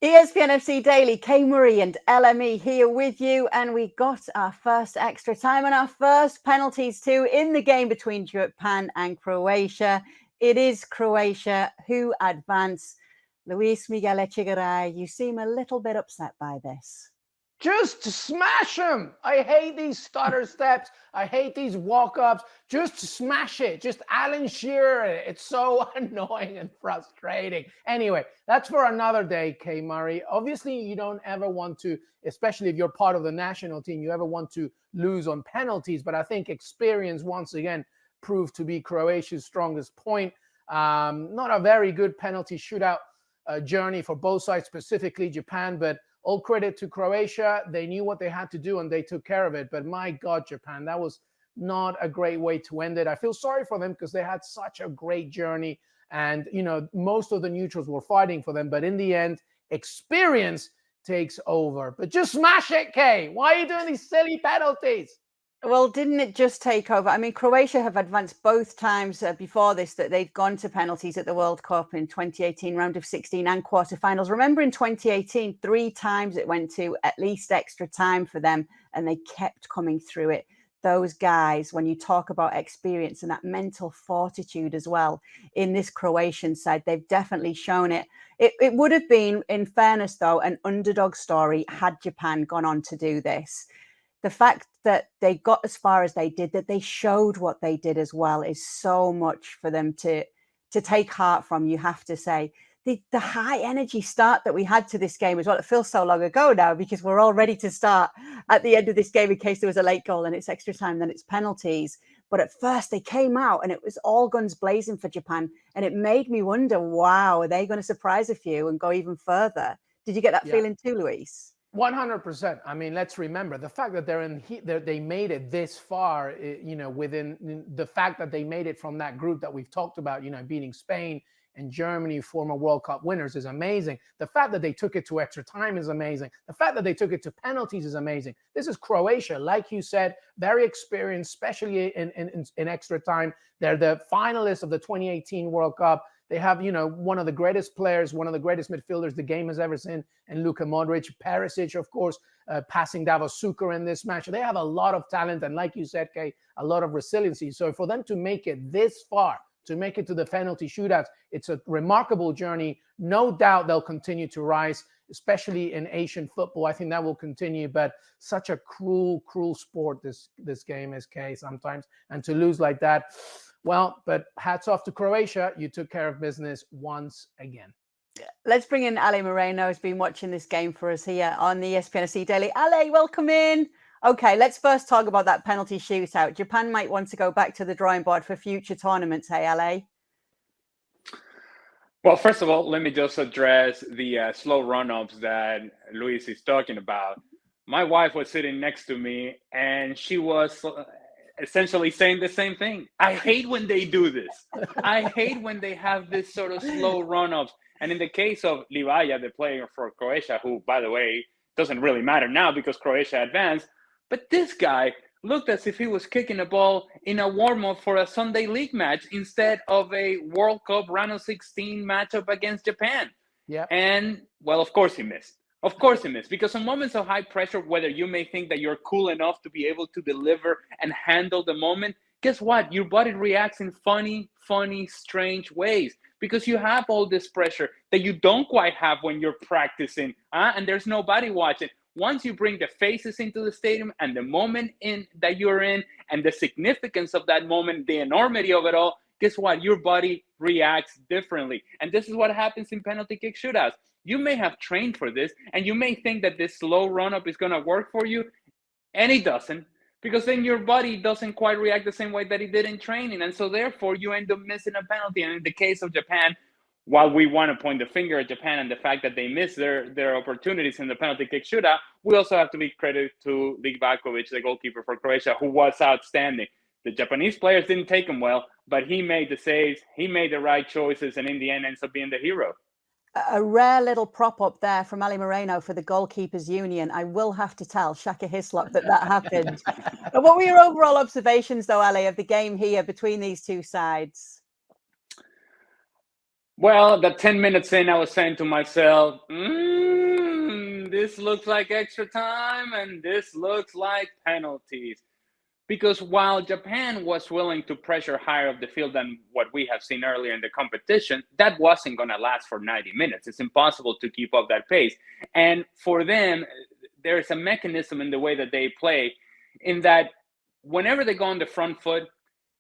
ESPN FC Daily, K. Murray and LME here with you. And we got our first extra time and our first penalties too in the game between Japan and Croatia. It is Croatia who advance. Luis Miguel Echegaray, you seem a little bit upset by this. Just smash them. I hate these stutter steps. I hate these walk-ups. Just smash it. Just Alan Shearer. It's so annoying and frustrating. Anyway, that's for another day, K. Murray. Obviously, you don't ever want to, especially if you're part of the national team, you ever want to lose on penalties. But I think experience, once again, proved to be Croatia's strongest point. Not a very good penalty shootout journey for both sides, specifically Japan, but all credit to Croatia. They knew what they had to do and they took care of it. But my God, Japan, that was not a great way to end it. I feel sorry for them because they had such a great journey. And, you know, most of the neutrals were fighting for them. But in the end, experience takes over. But just smash it, Kay. Why are you doing these silly penalties? Well, didn't it just take over? I mean, Croatia have advanced both times before this that they've gone to penalties at the World Cup in 2018, round of 16 and quarterfinals. Remember in 2018, 3 times it went to at least extra time for them and they kept coming through it. Those guys, when you talk about experience and that mental fortitude as well in this Croatian side, they've definitely shown it. It would have been, in fairness though, an underdog story had Japan gone on to do this. The fact that they got as far as they did, that they showed what they did as well, is so much for them to take heart from, you have to say. The high energy start that we had to this game as well. It feels so long ago now because we're all ready to start at the end of this game in case there was a late goal and it's extra time, then it's penalties. But at first they came out and it was all guns blazing for Japan. And it made me wonder, wow, are they going to surprise a few and go even further? Did you get that feeling too, Luis? 100%. I mean, let's remember the fact that they made it this far, within the fact that they made it from that group that we've talked about, beating Spain and Germany, former World Cup winners, is amazing. The fact that they took it to extra time is amazing. The fact that they took it to penalties is amazing. This is Croatia, like you said, very experienced, especially in extra time. They're the finalists of the 2018 World Cup. They have, one of the greatest players, one of the greatest midfielders the game has ever seen, and Luka Modric. Perisic, of course, passing Davos Suker in this match. They have a lot of talent, and like you said, Kay, a lot of resiliency. So for them to make it this far, to make it to the penalty shootouts, it's a remarkable journey. No doubt they'll continue to rise, especially in Asian football. I think that will continue, but such a cruel sport this game is, Kay, sometimes. And to lose like that, well, but hats off to Croatia. You took care of business once again. Let's bring in Ale Moreno, who's been watching this game for us here on the ESPN FC Daily. Ale, welcome in. Okay, let's first talk about that penalty shootout. Japan might want to go back to the drawing board for future tournaments, hey, Ale? Well, first of all, let me just address the slow run-ups that Luis is talking about. My wife was sitting next to me, and she was essentially saying the same thing. I hate when they do this. I hate when they have this sort of slow run-ups. And in the case of Livaja, the player for Croatia, who, by the way, doesn't really matter now because Croatia advanced, but this guy looked as if he was kicking a ball in a warm-up for a Sunday league match instead of a World Cup round of 16 matchup against Japan. Yeah. And, well, of course he missed. Of course he missed, because in moments of high pressure, whether you may think that you're cool enough to be able to deliver and handle the moment, guess what? Your body reacts in funny, strange ways because you have all this pressure that you don't quite have when you're practicing, and there's nobody watching. Once you bring the faces into the stadium and the moment that you're in and the significance of that moment, the enormity of it all, guess what? Your body reacts differently. And this is what happens in penalty kick shootouts. You may have trained for this, and you may think that this slow run-up is going to work for you, and it doesn't, because then your body doesn't quite react the same way that it did in training, and so therefore you end up missing a penalty. And in the case of Japan, while we want to point the finger at Japan and the fact that they missed their opportunities in the penalty kick shootout, we also have to give credit to Livakovic, the goalkeeper for Croatia, who was outstanding. The Japanese players didn't take him well, but he made the saves, he made the right choices, and in the end ends up being the hero. A rare little prop up there from Ali Moreno for the Goalkeepers Union. I will have to tell Shaka Hislop that happened. But what were your overall observations, though, Ali, of the game here between these two sides? Well, the 10 minutes in, I was saying to myself, this looks like extra time, and this looks like penalties. Because while Japan was willing to pressure higher up the field than what we have seen earlier in the competition, that wasn't going to last for 90 minutes. It's impossible to keep up that pace. And for them, there's a mechanism in the way that they play in that whenever they go on the front foot,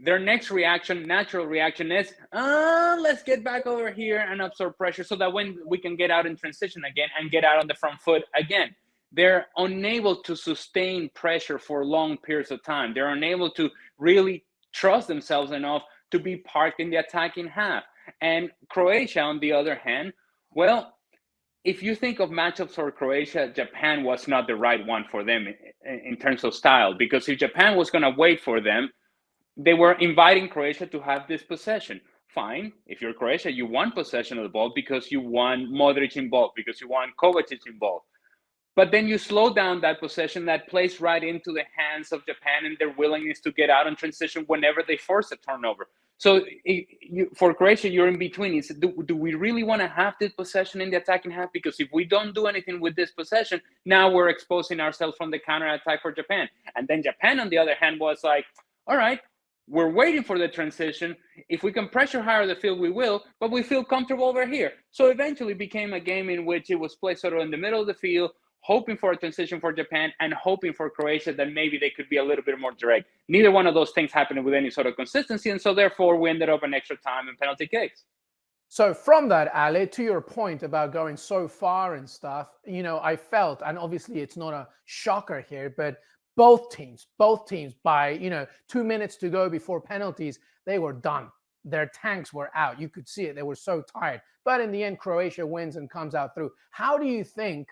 their next reaction, natural reaction is, let's get back over here and absorb pressure so that when we can get out in transition again and get out on the front foot again. They're unable to sustain pressure for long periods of time. They're unable to really trust themselves enough to be parked in the attacking half. And Croatia, on the other hand, well, if you think of matchups for Croatia, Japan was not the right one for them in terms of style, because if Japan was going to wait for them, they were inviting Croatia to have this possession. Fine. If you're Croatia, you want possession of the ball because you want Modric involved, because you want Kovacic involved. But then you slow down that possession that plays right into the hands of Japan and their willingness to get out in transition whenever they force a turnover. So for Croatia, you're in between. It's, do we really want to have this possession in the attacking half? Because if we don't do anything with this possession, now we're exposing ourselves from the counterattack for Japan. And then Japan, on the other hand, was like, all right, we're waiting for the transition. If we can pressure higher the field, we will, but we feel comfortable over here. So eventually it became a game in which it was played sort of in the middle of the field, hoping for a transition for Japan and hoping for Croatia that maybe they could be a little bit more direct. Neither one of those things happened with any sort of consistency, and so therefore we ended up in extra time and penalty kicks. So from that, Ale, to your point about going so far and stuff, I felt, and obviously it's not a shocker here, but both teams by, 2 minutes to go before penalties, they were done. Their tanks were out. You could see it. They were so tired. But in the end, Croatia wins and comes out through. How do you think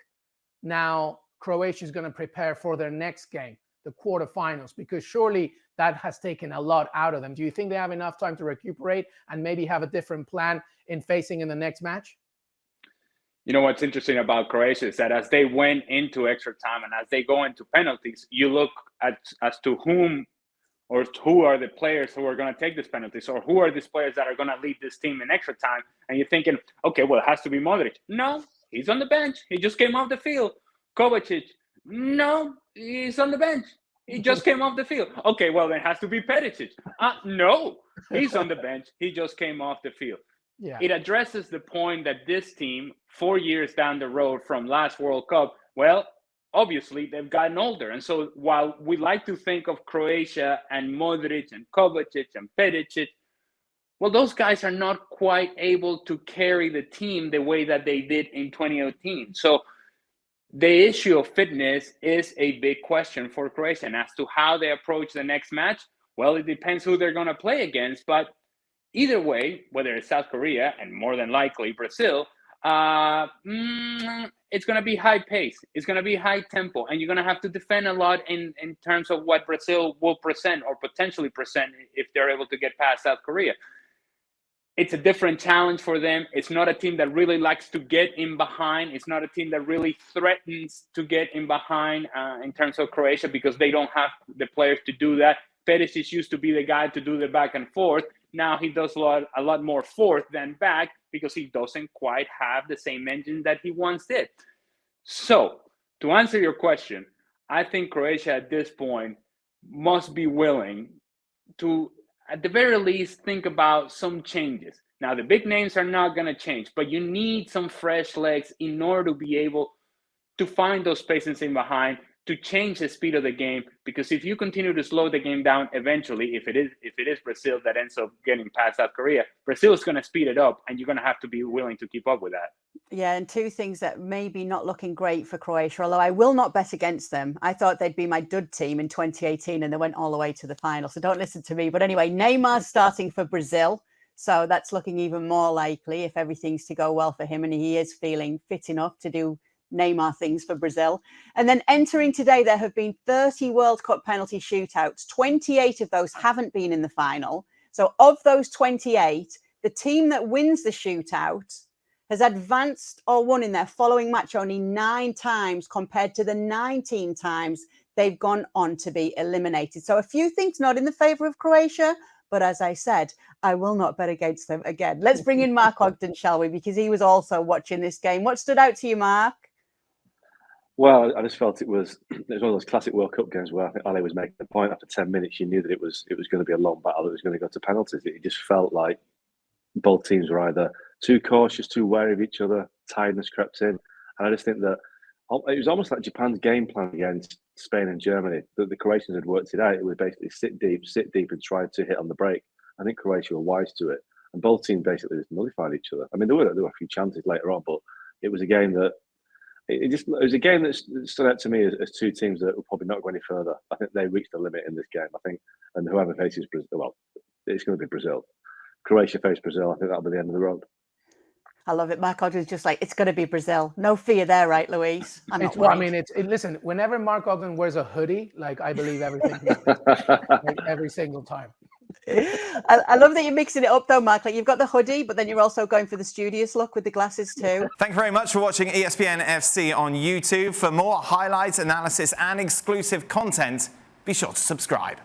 now Croatia is going to prepare for their next game, the quarterfinals? Because surely that has taken a lot out of them. Do you think they have enough time to recuperate and maybe have a different plan in facing in the next match? You know what's interesting about Croatia is that as they went into extra time and as they go into penalties, you look at as to who are the players who are going to take these penalties, or who are these players that are going to lead this team in extra time. And you're thinking, okay, well, it has to be Modric. No, he's on the bench. He just came off the field. Kovacic. No, he's on the bench. He just came off the field. Okay, well, then it has to be Perisic. No, he's on the bench. He just came off the field. Yeah. It addresses the point that this team, 4 years down the road from last World Cup, well, obviously they've gotten older. And so while we like to think of Croatia and Modric and Kovacic and Perisic, well, those guys are not quite able to carry the team the way that they did in 2018. So the issue of fitness is a big question for Croatia. And as to how they approach the next match, well, it depends who they're going to play against. But either way, whether it's South Korea and more than likely Brazil, it's going to be high pace. It's going to be high tempo. And you're going to have to defend a lot in terms of what Brazil will present or potentially present if they're able to get past South Korea. It's a different challenge for them. It's not a team that really likes to get in behind. It's not a team that really threatens to get in behind in terms of Croatia, because they don't have the players to do that. Perisic used to be the guy to do the back and forth. Now he does a lot more forth than back, because he doesn't quite have the same engine that he once did. So, to answer your question, I think Croatia at this point must be willing to, at the very least, think about some changes. Now, the big names are not going to change, but you need some fresh legs in order to be able to find those spaces in behind, to change the speed of the game. Because if you continue to slow the game down, eventually, if it is Brazil that ends up getting past South Korea, Brazil is going to speed it up, and you're going to have to be willing to keep up with that. Yeah, and two things that may be not looking great for Croatia, although I will not bet against them. I thought they'd be my dud team in 2018, and they went all the way to the final, so don't listen to me. But anyway, Neymar's starting for Brazil, so that's looking even more likely if everything's to go well for him, and he is feeling fit enough to do Neymar things for Brazil. And then entering today, there have been 30 World Cup penalty shootouts. 28 of those haven't been in the final. So of those 28, the team that wins the shootout has advanced or won in their following match only 9 times compared to the 19 times they've gone on to be eliminated. So a few things not in the favour of Croatia, but as I said, I will not bet against them again. Let's bring in Mark Ogden, shall we? Because he was also watching this game. What stood out to you, Mark? Well, I just felt it was one of those classic World Cup games where I think Ale was making the point after 10 minutes. You knew that it was going to be a long battle. It was going to go to penalties. It just felt like both teams were either too cautious, too wary of each other. Tiredness crept in, and I just think that it was almost like Japan's game plan against Spain and Germany. The Croatians had worked it out. It was basically sit deep, and try to hit on the break. I think Croatia were wise to it, and both teams basically just nullified each other. I mean, there were a few chances later on, but it was a game that. It was a game that stood out to me as two teams that will probably not go any further. I think they reached the limit in this game. I think, and whoever faces Brazil, well, it's going to be Brazil. Croatia face Brazil. I think that'll be the end of the road. I love it. Mark Ogden's just like, it's going to be Brazil. No fear there, right, Louise? Well, I mean, listen, whenever Mark Ogden wears a hoodie, like, I believe everything, like, every single time. I love that you're mixing it up though, Mark. Like, you've got the hoodie, but then you're also going for the studious look with the glasses too. Thank you very much for watching ESPN FC on YouTube. For more highlights, analysis and exclusive content, be sure to subscribe.